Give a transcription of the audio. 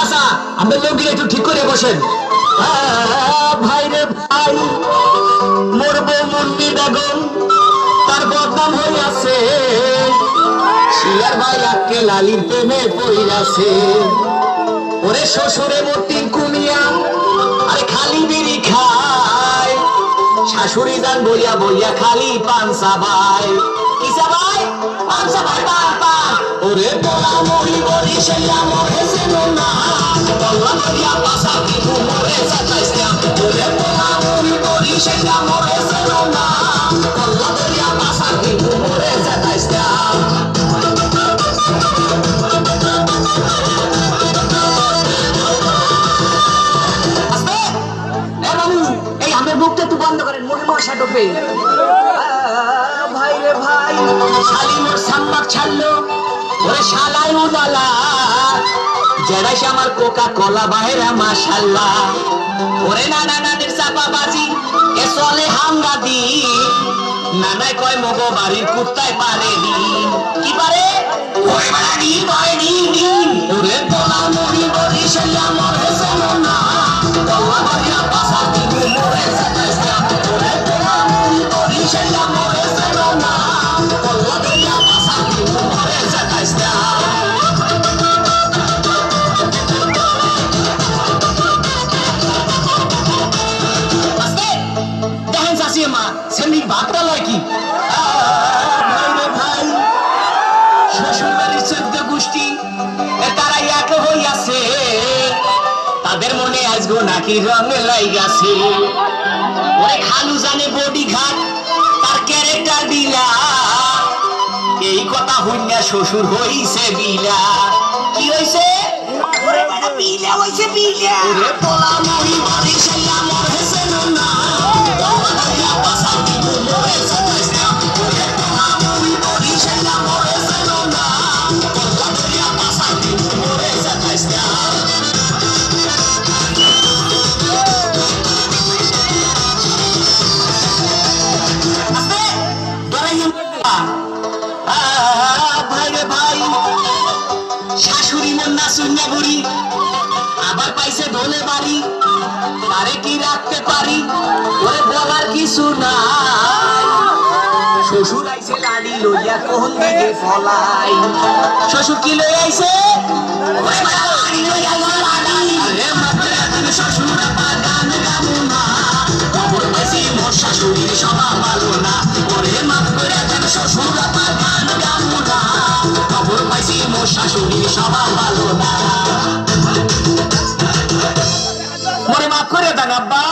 চাচা আপনি লোকগুলো একটু ঠিক করে বসেন। ভাই রে ভাই, মরবো মুন্নি বেগম তার বদনাম হইয়াছে, শিয়ার ভাই আজকে লালির প্রেমে পড়িয়াছে। ওরে শ্বশুরে মূর্তি কুমিয়া আরে খালি বিড়ি খায়, শাশুড়ি যান বইয়া বইয়া খালি পান চাবাই। কি চাবাই? পান চাবাই, পান পান। ওরে পোলা মরি বলি সেলা মরে সেনো না, বল্লা করিয়া পাশা কিন্তু মরে যাইতাইস না। ওরে পোলা মরি বলি সেলা মরে সেনো না, বল্লা করিয়া পাশা কিন্তু মরে যাইতাইস না। মুখটা একটু বন্ধ করেন, মুখে মশা ঢোকে। ভাই রে ভাই, শালি মোর সাম্বাক ছাড়লো, ওরে শালাই উদালা জেডাইছে আমার কোকা কলা বাইরা মাশাল্লাহ। ওরে নানা নানির চাপা বাজি এ চলে হাঙ্গা দি, নানাই কয় মগো বাড়ির কুত্তায় পারে নি। কি পারে? ওরে বাড়ি পারেনি দিন। ওরে তোলা মুড়ি বড়ি সেলা মরে সেনো না, তোলা বাড়িয়া পাশা দিবি মরে যাইতাইস না। ওরে তোলা মুড়ি বড়ি সেলা মরে সেনো না, তোলা বাড়িয়া পাশা দিবি মরে যাইতাইস না। দেখেন চাষি মা সেমনি ভাগটা লয় কি? ভাই রে ভাই, শ্বশুর বাড়ির 14 গোষ্ঠী তারা এক হইয়াছে, তাদের মনে আজগো নাকি রঙে লাইগাছে। ওরে খালু জানে বডি ঘাট তার ক্যারেক্টার বিলা, এই কথা হইনা শ্বশুর হইছে বিলা। কি হইছে? বিলা হইছে বিলা। ওরে পোলা মরি বাড়ি সেলা মরে সেনো না, তোলা ধরিয়া পাশা দিবি মরে যাইতাইস না। ওরে পোলা মরি বাড়ি সেলা মরে সেনো না, তোলা ধরিয়া পাশা দিবি মরে যাইতাইস না। ভাই রে ভাই, শাশুড়ি মন্না শূন্য বুড়ি আবার পাইছে ধনে বাড়ি, তারে কি রাখতে পারি? ওরে বলার কিছু নাই। শ্বশুর আইছে লাড়ি লইয়া কোন দিকে ফলাই। শ্বশুর কি লই আইছে? ওরে বাবা লাড়ি লই আইছে লাড়ি। আরে মাপে তুমি শ্বশুর বাগান গামুনা, খবর পাইছি মোর শাশুড়ির স্বভাব ভালো না। ওরে মাপ করে তুমি শ্বশুর বাগান গামুনা, খবর পাইছি মোর শাশুড়ির স্বভাব ভালো না। মোরে মাফ করে দেন আব্বা।